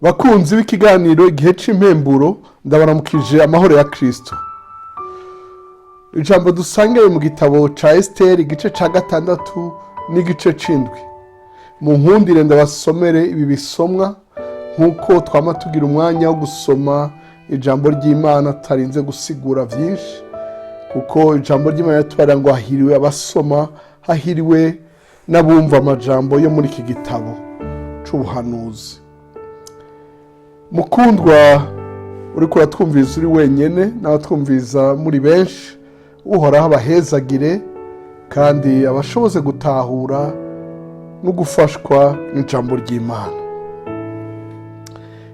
Bakunzi b'ikiganiro igihe c'impemburo, ndabaramukije amahoro ya Kristo. Ijambo dusangeye mu gitabo ca Esteri igice ca 6 n'igice c'indwi. Mu nkundire ndabasomere ibi bisomwa nkuko twama tugira umwanya wo gusoma ijambo ry'Imana tarinze gusigura vyinshi, kuko ijambo ry'Imana yatubara ngo hahiriwe abasoma, hahiriwe n'abumva amajambo yo muri iki gitabo c'ubuhanuzi. Mukundwa uriko uratwumviriza uri wenyene n'abatwumviriza muri benshi, uhoraho abahezagire kandi abashoboze gutahura no gufashwa n'ijambo ry'Imana.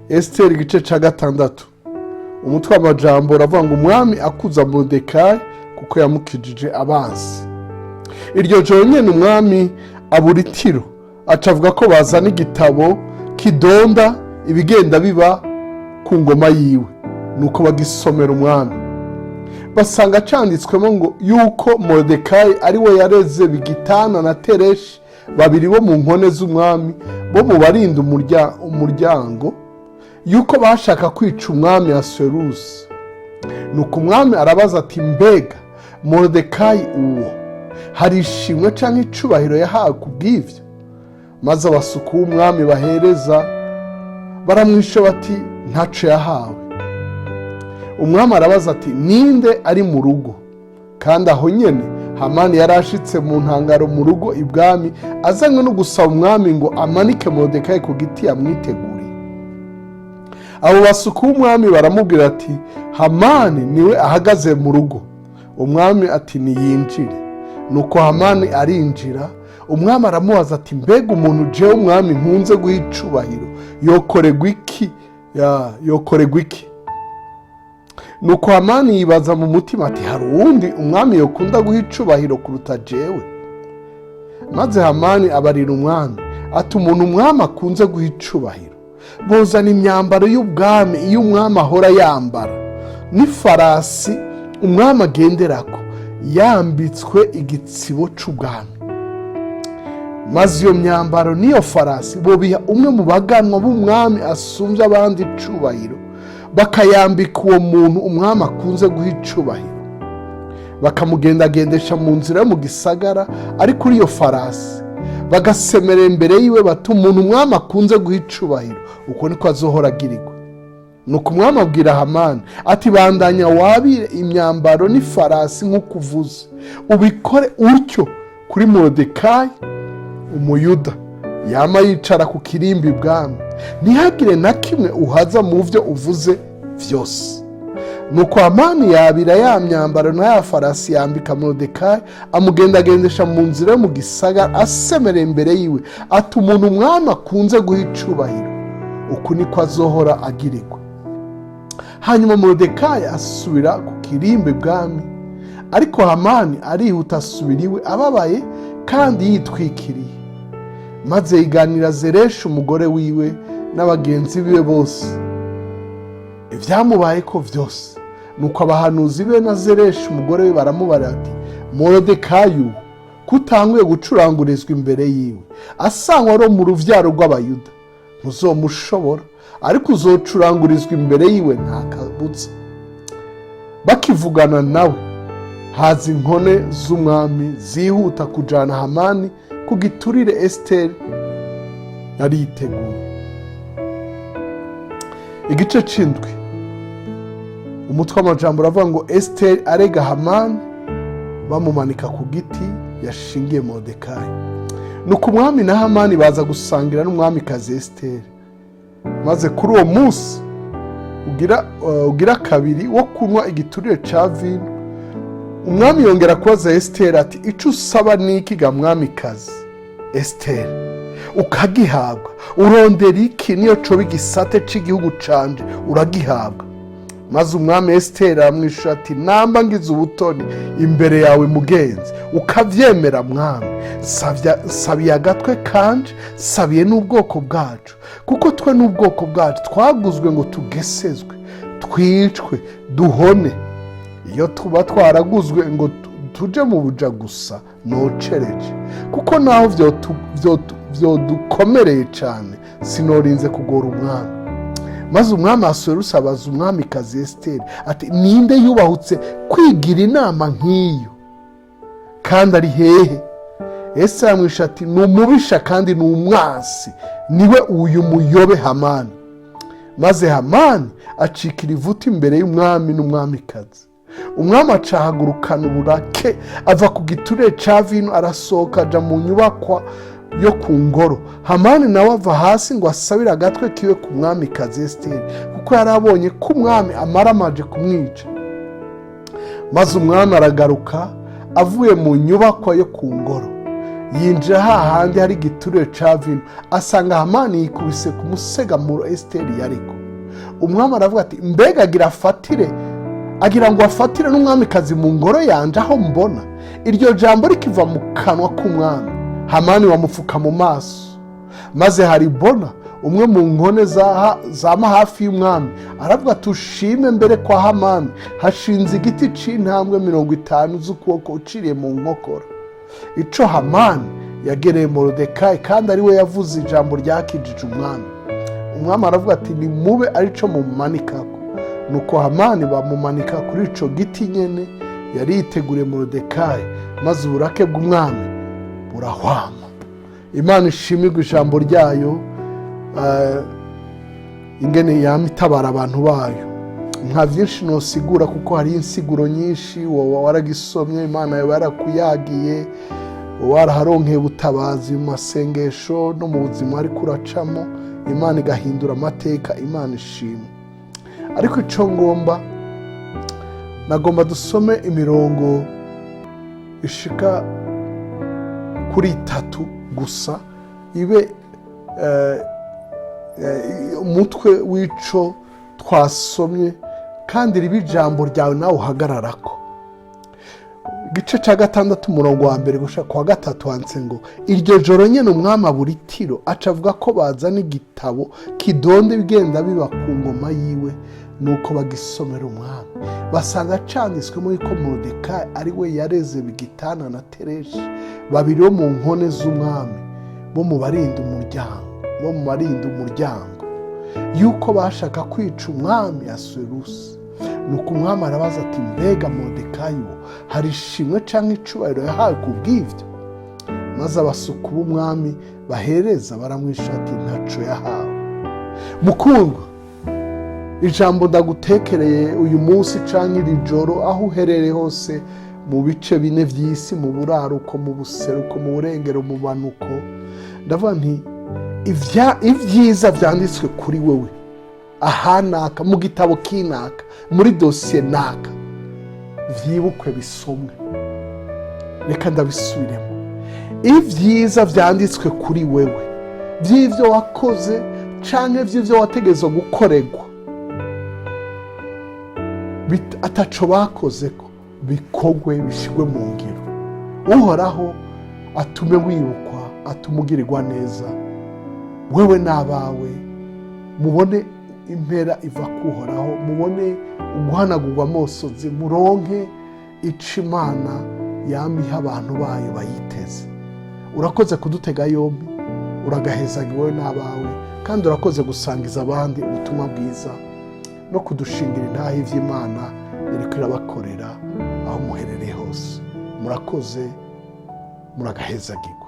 Esteri igice ca 6, umutwe w'amajambo uravuga ngo umwami akuza Moridekayi kuko yamukijije abansi. Iryo joro nyene umwami abura itiro, acavuga ko bazana igitabo kidonda ibigenda biba ku ngoma yiwe, nuko bagisomera umwami. Basanga canditswemo ngo yuko Moridekayi ari we yareze Bigitana na Tereshi, babiri bo mu nkone z'umwami bo mu barinda umuryango, yuko bashaka kwica umwami Asuwerusi. Nuko umwami arabaza ati, mbega Moridekayi uwo hari ishimwe canke icubahiro yahawe kubw'ivyo? Maze abasuku b'umwami bahereza baramwishe bati, ntaco yahawe. Umwami arabaza ati, ninde ari mu rugo? Kandi aho nyene Hamani yarashitse mu ntangaro mu rugo ibwami, azanywe no gusaba umwami ngo amanike Moridekayi ku giti yamwiteguriye. Abo basuku b'umwami baramubwira ati, Hamani niwe ahagaze mu rugo. Umwami ati, niyinjire. Nuko Hamani arinjira. Umwami aramubaza ati, mbega umuntu jewe umwami nkunze guha icubahiro yokorerwa iki? Yokorerwa iki? Nuko Hamani yibaza mu mutima ati, hari uwundi umwami yokunda guha icubahiro kuruta jewe? Maze Hamani abarira umwami ati, umuntu umwami akunze guha icubahiro bozana imyambaro y'ubwami iyo umwami ahora yambara, n'ifarasi umwami agenderako yambitswe igitsibo c'ubwami. Maze iyo myambaro n'iyo farasi bobiha umwe mu baganwa b'umwami asumvye abandi icubahiro, bakayambika uwo muntu umwami akunze guha icubahiro, bakamugendagendesha mu nzira yo mu gisagara ari kuri iyo farasi, bagasemerera imbere yiwe bati, umuntu umwami akunze guha icubahiro uko niko azohora agirirwa. Nuko umwami abwira Hamani ati, bandanya wabire imyambaro n'ifarasi nk'uko uvuze, ubikore utyo kuri Moridekayi Umuyuda yama yicara ku kirimbi ibwami, ntihagire na kimwe uhaza mu vyo uvuze vyose. Nuko Hamani yabira ya myambaro na ya farasi yambika Moridekayi, amugendagendesha mu nzira yo mu gisagara asemerera imbere yiwe ati, umuntu umwami akunze guha icubahiro uku niko azohora agirirwa. Hanyuma Moridekayi asubira ku kirimbi ibwami, ariko Hamani arihuta asubira iwe ababaye kandi yitwikiriye. Maze yiganira Zereshi umugore wiwe n'abagenzi biwe bose ivyamubayeko vyose. Nuko abahanuzi be na Zereshi umugore we baramubara ati, Moridekayi uwo kutanguye gucurangurizwa imbere yiwe, asangwa ro mu ruvyaro rw'Abayuda, ntuzomushobora, ariko uzocurangurizwa imbere yiwe nta kabuza. Bakivugana nawe, haza inkone z'umwami zihuta kujana Hamani ku giturire Esteri yari yiteguye. Igice c'indwi, umutwe w'amajambo uravuga ngo Esteri arega Hamani bamumanika ku giti yashingiye Moridekayi. Nuko umwami na Hamani baza gusangira n'umwamikazi Esteri. Maze kuri uwo munsi ugira kabiri wo kunywa igiturire ca vino, umwami yongera kubaza Esteri ati, ico usaba niki ga mwamikazi Esteri? Ukagihabwa. Urondera iki? Niyo coba igisate c'igihugu canje uragihabwa. Maze umwami Esteri aramwishura ati, namba ngize ubutoni imbere yawe mugenzi ukavyemera mwami, sabiye agatwe kanje, sabiye n'ubwoko bwacu, kuko twe n'ubwoko bwacu twaguzwe ngo tugesezwe, twicwe, duhone. Iyo tuba twaraguzwe ngo tuje mu buja gusa nocereje, kuko naho vyodukomereye cane sinorinze kugora umwami. maze umwami Ahasuwerusi abaza umwamikazi Esiteri ati ninde yubahutse kwigira inama nk'iyo kandi ari hehe? Esiteri amwisha ati ni umubisha kandi ni umwansi, niwe uyu muyobe Hamani. Maze Hamani acikira ivuta imbere y'umwami n'umwamikazi. Umwami acahagurukana uburake ava ku giturire ca vino arasohoka aja mu nyubakwa yo ku ngoro. Hamani nawe ava hasi ngo asabire agatwe kiwe ku mwamikazi Esiteri kuko yari abonye ko umwami amaramaje kumwica. Maze umwami aragaruka avuye mu nyubakwa yo ku ngoro, yinjira hahandi hari igiturire ca vino, asanga Hamani yikubise ku musegamuro Esiteri yariko. Umwami aravuga ati mbega agira ngo afatire n'umwamikazi mu ngoro yanje aho mbona? Iryo jambo rikiva mu kanwa k'umwami, Hamani wamupfuka mu maso. Maze Haribona umwe mu nkone zama hafi y'umwami aravuga ati ushime mbere kwa Hamani hashinze igiti c'intambwe 50 z'ukuboko uciriye mu nkokora. Ico Hamani yagereye Moridekayi kandi ari we yavuze ijambo ryakijije umwami. Umwami aravuga ati ni mube arico mumanikako. Nuko Hamani bamumanika kuri ico giti nyene yari yiteguriye Moridekayi, maze uburake bw'umwami burahwama. Imana ishimirwe ijambo ryayo, ingene yama itabara abantu bayo. Nta vyinshi nosigura kuko hari insiguro nyinshi, wowe waragisomye, Imana yawe yarakuyagiye, waraharonkeye ubutabazi mu masengesho no mu buzima ariko uracamo, Imana igahindura amateka. Imana ishimwe. Ariko ico nagomba dusome imirongo ishika kuri 3 gusa, ibe umutwe w'ico twasomye kandi ribe ijambo ryawe nawe uhagararako. Igice ca 6 umurongo wa mbere gushika kwa 3 handitse ngo iryo joro nyene umwami abura itiro, aca avuga ko bazana igitabo kidonde bigenda biba ku ngoma yiwe. Nuko bagisomera umwami, basanga canditswemo yuko Moridekayi ari we yareze Bigitana na Tereshi, babiri bo mu nkone z'umwami bo mu barinda umuryango, yuko bashaka kwica umwami Ahasuwerusi. Nuko umwami arabaza ati mbega Moridekayi wo hari ishimwe canke icubahiro yahawe ku bw'ivyo? Maze abasuku b'umwami bahereza baramwisha ati ntaco yahawe. Mukundwa, ijambo ndagutekereye uyu munsi canke iri joro aho uherereye hose mu bice bine vy'isi, mu buraruko, mu buseruko, mu burengero, mu manuko, ndavuga nti ivyiza vyanditswe kuri wewe ahanaka mu gitabo kinaka muri dosiye naka vyibukwe bisomwe. Reka ndabisubiremo. Ivyiza vyanditswe kuri wewe vy'ivyo wakoze canke vy'ivyo wategezwa gukorerwa, ataco bakozeko bikogwe bishigwe mu ngiro. Uhoraho atume wibukwa, atume ugirirwa neza, wewe n'abawe mubone impera iva kuhoraho, mubone uguhanagurwa amosozi, muronke ico Imana yamiha abantu bayo bayiteze. Urakoze kudutega yombi, uragahezaga wowe n'abawe, kandi urakoze gusangiza abandi ubutumwa bwiza no kudushingira intahe ivy'Imana iriko irabakorera aho muherereye hose. Murakoze, muragahezagirwa.